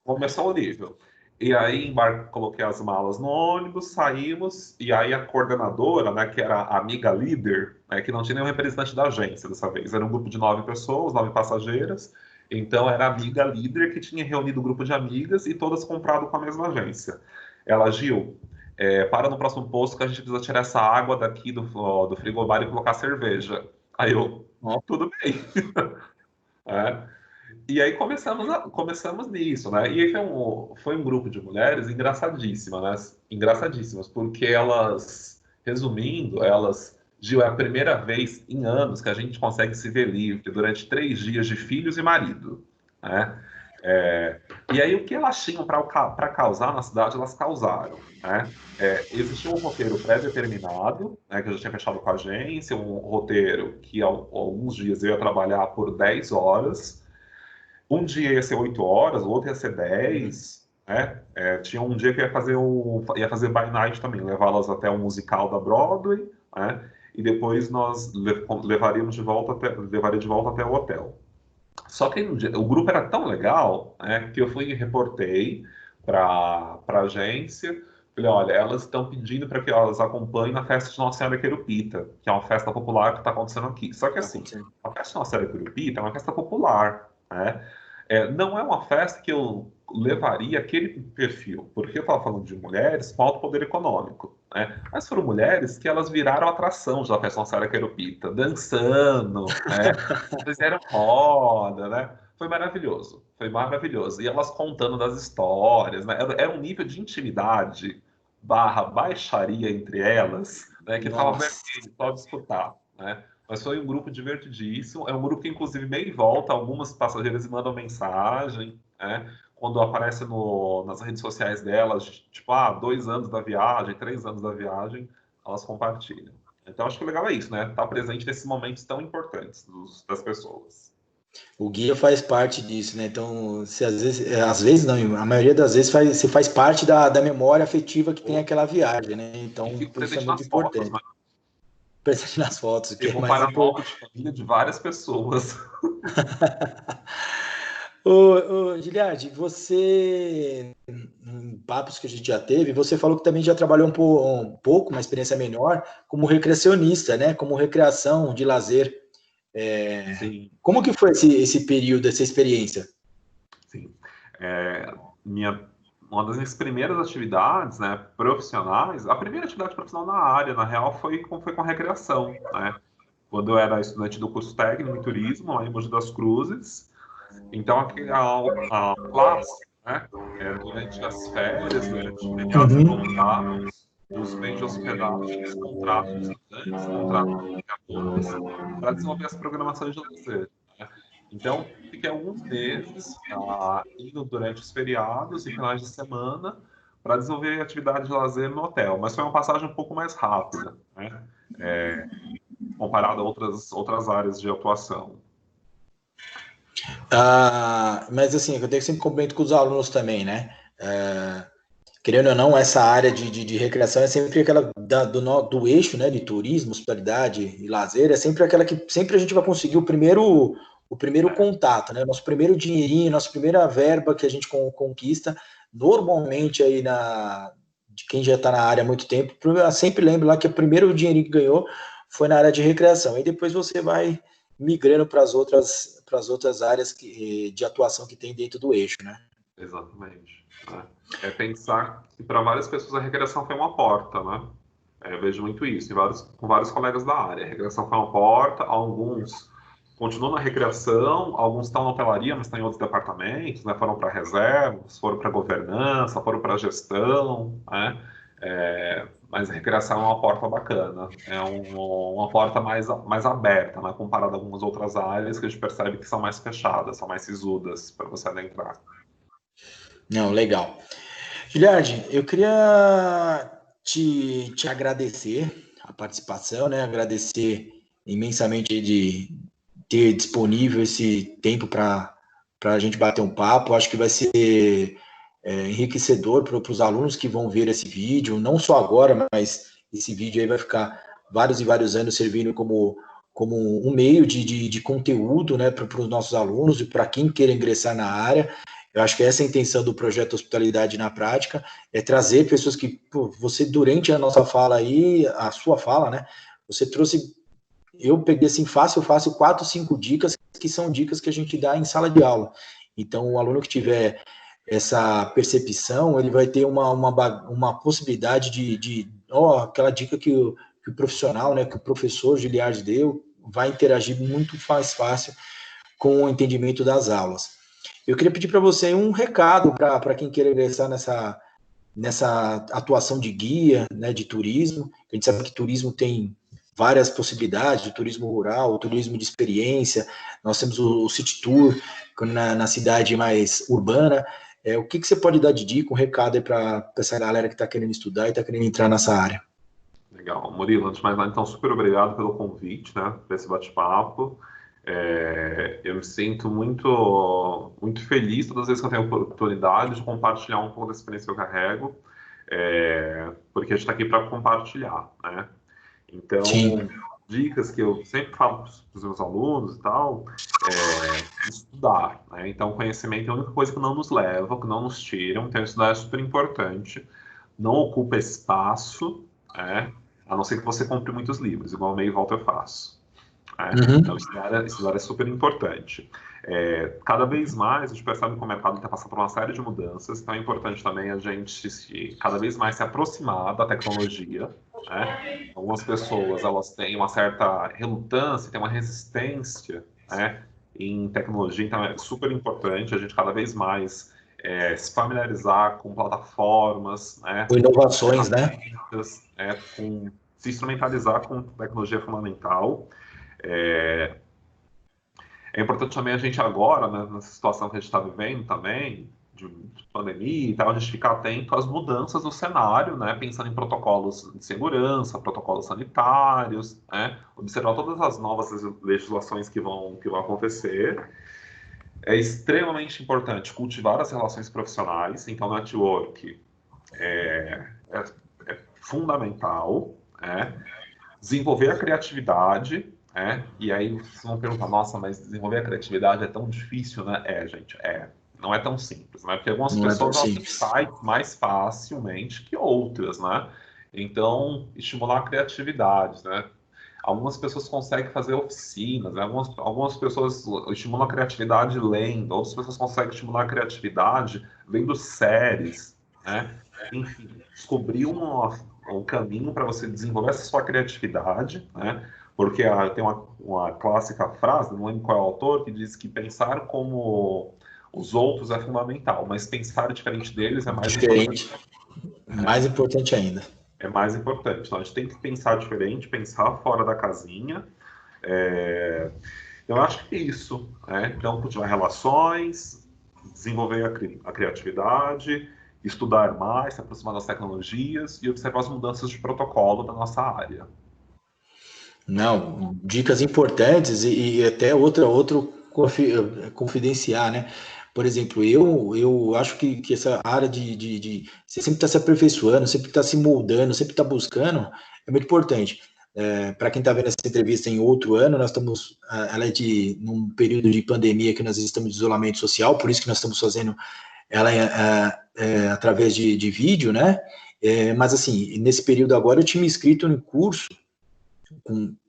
Começou o nível. E aí coloquei as malas no ônibus, saímos, e aí a coordenadora, né, que era a amiga líder, né, que não tinha nenhum representante da agência dessa vez, era um grupo de 9 pessoas, 9 passageiras, então era a amiga líder que tinha reunido o grupo de amigas e todas comprado com a mesma agência. Ela, Gil, para no próximo posto que a gente precisa tirar essa água daqui do frigobar e colocar cerveja. Aí eu, tudo bem. E aí começamos nisso, né? E aí foi um grupo de mulheres engraçadíssimas, né? Engraçadíssimas, porque resumindo, Gil, é a primeira vez em anos que a gente consegue se ver livre durante 3 dias de filhos e marido, né? E aí o que elas tinham para causar na cidade, elas causaram, né? Existia um roteiro pré-determinado, né, que eu já tinha fechado com a agência, um roteiro que alguns dias eu ia trabalhar por 10 horas, um dia ia ser 8 horas, o outro ia ser 10, né? Tinha um dia que ia fazer by night também, levá-las até o musical da Broadway, né? E depois nós levaria de volta até o hotel. Só que o grupo era tão legal, né, que eu fui e reportei para a agência. Falei, olha, elas estão pedindo para que elas acompanhem na festa de Nossa Senhora Querupita, que é uma festa popular que está acontecendo aqui. Só que assim, a festa de Nossa Senhora Querupita é uma festa popular, né? Não é uma festa que eu levaria aquele perfil, porque eu estava falando de mulheres com alto poder econômico, né? Mas foram mulheres que elas viraram atração da festa Nossa Senhora Querupita, dançando, né? Fizeram roda, né? Foi maravilhoso, foi maravilhoso. E elas contando das histórias, né? Era um nível de intimidade barra baixaria entre elas, né? Que estava vermelho, só de escutar, né? Mas foi um grupo divertidíssimo. É um grupo que, inclusive, meio e volta, algumas passageiras mandam mensagem, né? Quando aparece nas redes sociais delas, tipo, 2 anos da viagem, 3 anos da viagem, elas compartilham. Então, acho que o legal é isso, né? Estar presente nesses momentos tão importantes das pessoas. O guia faz parte disso, né? Então, se às vezes não, a maioria das vezes você faz parte da memória afetiva que tem aquela viagem, né? Então, isso é muito importante. Fotos, né? Presente nas fotos, que é um mais paranormal de família de várias pessoas. Giliard, você, em papos que a gente já teve, você falou que também já trabalhou um pouco, uma experiência menor, como recreacionista, né? Como recreação de lazer. Sim. Como que foi esse período, essa experiência? Sim. Uma das minhas primeiras atividades, né, profissionais, a primeira atividade profissional na área, na real, foi com recreação, né? Quando eu era estudante do curso técnico em turismo, lá em Mogi das Cruzes. Então, a classe, né, durante as férias, durante feriados prolongados, dos bens de hospedagem, contratos dos estudantes, contratos dos criadores, para desenvolver as programações de lazer, né? Então, fiquei alguns meses indo durante os feriados e finais de semana para desenvolver atividade de lazer no hotel, mas foi uma passagem um pouco mais rápida, né? Comparado a outras áreas de atuação. Mas assim, eu tenho sempre comento com os alunos também, né? Querendo ou não, essa área de recreação é sempre aquela do eixo, né? De turismo, hospitalidade e lazer, é sempre aquela que sempre a gente vai conseguir o primeiro contato, né? Nosso primeiro dinheirinho, nossa primeira verba que a gente conquista, normalmente aí de quem já está na área há muito tempo, sempre lembro lá que o primeiro dinheirinho que ganhou foi na área de recreação, e depois você vai migrando para as outras áreas de atuação que tem dentro do eixo, né? Exatamente. É pensar que para várias pessoas a recreação foi uma porta, né? Eu vejo muito isso com vários colegas da área. A recreação foi uma porta, alguns continuam na recreação, alguns estão na hotelaria, mas estão em outros departamentos, né? Foram para reservas, foram para governança, foram para gestão, né? Mas a recreação é uma porta bacana, uma porta mais aberta, né? Comparada a algumas outras áreas que a gente percebe que são mais fechadas, são mais sisudas para você adentrar. Não, legal. Giliardi, eu queria te agradecer a participação, né? Agradecer imensamente de ter disponível esse tempo para a gente bater um papo. Acho que vai ser enriquecedor para os alunos que vão ver esse vídeo, não só agora, mas esse vídeo aí vai ficar vários e vários anos servindo como um meio de conteúdo, né, para os nossos alunos e para quem queira ingressar na área. Eu acho que essa é a intenção do projeto Hospitalidade na Prática, é trazer pessoas que, pô, você, durante a nossa fala aí, a sua fala, né, você trouxe, eu peguei assim, fácil, 4, 5 dicas, que são dicas que a gente dá em sala de aula. Então, o aluno que tiver essa percepção, ele vai ter uma possibilidade aquela dica que o profissional, né, que o professor Giliardi deu, vai interagir muito mais fácil com o entendimento das aulas. Eu queria pedir para você um recado para quem queira ingressar nessa atuação de guia, né, de turismo. A gente sabe que turismo tem várias possibilidades, o turismo rural, o turismo de experiência, nós temos o City Tour na cidade mais urbana. O que você pode dar de dica, um recado para essa galera que está querendo estudar e está querendo entrar nessa área? Legal. Murilo, antes de mais nada, então, super obrigado pelo convite, né, para esse bate-papo. Eu me sinto muito, muito feliz todas as vezes que eu tenho a oportunidade de compartilhar um pouco da experiência que eu carrego, porque a gente está aqui para compartilhar, né? Então, Sim. Dicas que eu sempre falo para os meus alunos e tal, estudar, né? Então, conhecimento é a única coisa que não nos leva, que não nos tira, então estudar é super importante, não ocupa espaço, né? A não ser que você compre muitos livros, igual o Meio Volta eu faço. Então, estudar é super importante. Cada vez mais a gente percebe que o mercado está passando por uma série de mudanças, então é importante também a gente cada vez mais se aproximar da tecnologia, né? Algumas pessoas elas têm uma certa relutância, têm uma resistência, né, em tecnologia, então é super importante a gente cada vez mais se familiarizar com plataformas, né, com inovações, né? se instrumentalizar com tecnologia fundamental. É importante também a gente agora, né, nessa situação que a gente está vivendo também, de pandemia e tal, a gente ficar atento às mudanças do cenário, né, pensando em protocolos de segurança, protocolos sanitários, né, observar todas as novas legislações que vão acontecer. É extremamente importante cultivar as relações profissionais, então network é fundamental, né? Desenvolver a criatividade, e aí vocês vão perguntar, nossa, mas desenvolver a criatividade é tão difícil, né? Gente, não é tão simples, né? Porque algumas pessoas saem mais facilmente que outras, né? Então, estimular a criatividade, né? Algumas pessoas conseguem fazer oficinas, né? Algumas pessoas estimulam a criatividade lendo, outras pessoas conseguem estimular a criatividade vendo séries, né? Enfim, descobrir um caminho para você desenvolver essa sua criatividade, né? Porque tem uma clássica frase, não lembro qual é o autor, que diz que pensar como os outros é fundamental, mas pensar diferente deles é mais importante. Mais importante ainda. É mais importante. Então, a gente tem que pensar diferente, pensar fora da casinha. Eu acho que é isso. Então, cultivar relações, desenvolver a criatividade, estudar mais, se aproximar das tecnologias e observar as mudanças de protocolo da nossa área. Não, dicas importantes e até outro confidenciar, né? Por exemplo, eu acho que essa área você sempre está se aperfeiçoando, sempre está se moldando, sempre está buscando, é muito importante. Para quem está vendo essa entrevista em outro ano, ela é num período de pandemia que nós estamos de isolamento social, por isso que nós estamos fazendo ela através de vídeo, né? Mas assim, nesse período agora eu tinha me inscrito no curso,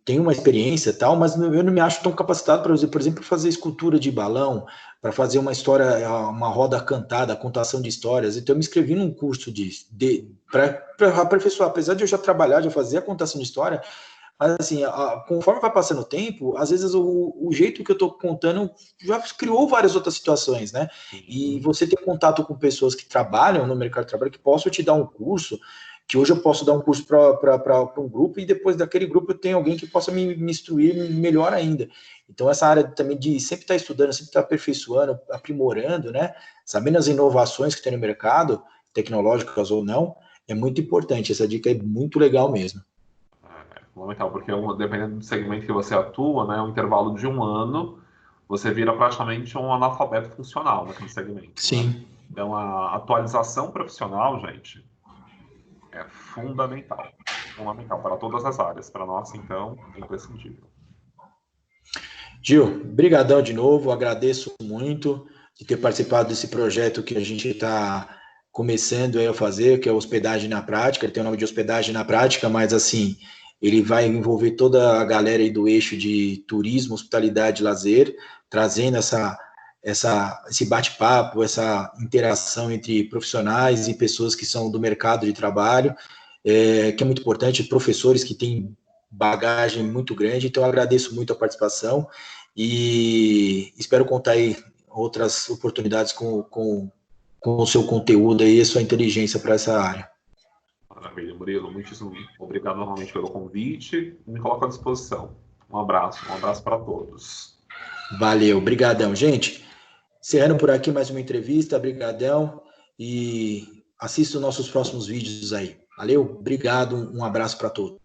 tenho uma experiência e tal, mas eu não me acho tão capacitado para, por exemplo, fazer escultura de balão, para fazer uma história, uma roda cantada, contação de histórias. Então, eu me inscrevi num curso para aperfeiçoar. Apesar de eu já trabalhar, já fazer a contação de história, Mas, assim, conforme vai passando o tempo, às vezes o jeito que eu estou contando já criou várias outras situações, né? E você ter contato com pessoas que trabalham no mercado de trabalho, que possam te dar um curso, que hoje eu posso dar um curso para um grupo e depois daquele grupo eu tenho alguém que possa me instruir melhor ainda. Então, essa área também de sempre estar estudando, sempre estar aperfeiçoando, aprimorando, né? Sabendo as inovações que tem no mercado, tecnológicas ou não, é muito importante. Essa dica é muito legal mesmo. É fundamental, porque dependendo do segmento que você atua, né, um intervalo de 1 ano, você vira praticamente um analfabeto funcional naquele segmento, né? Sim. Então, a atualização profissional, gente, é fundamental. Fundamental para todas as áreas. Para nós, então, é imprescindível. Gil, brigadão de novo, agradeço muito de ter participado desse projeto que a gente está começando aí a fazer, que é Hospedagem na Prática. Ele tem o nome de Hospedagem na Prática, mas assim, ele vai envolver toda a galera aí do eixo de turismo, hospitalidade e lazer, trazendo esse bate-papo, essa interação entre profissionais e pessoas que são do mercado de trabalho, que é muito importante, professores que têm bagagem muito grande, então eu agradeço muito a participação e espero contar aí outras oportunidades com o seu conteúdo e a sua inteligência para essa área. Maravilha, Murilo. Muitíssimo obrigado novamente pelo convite. Me coloco à disposição. Um abraço para todos. Valeu, brigadão, gente. Encerrando por aqui mais uma entrevista, brigadão e assista os nossos próximos vídeos aí. Valeu, obrigado, um abraço para todos.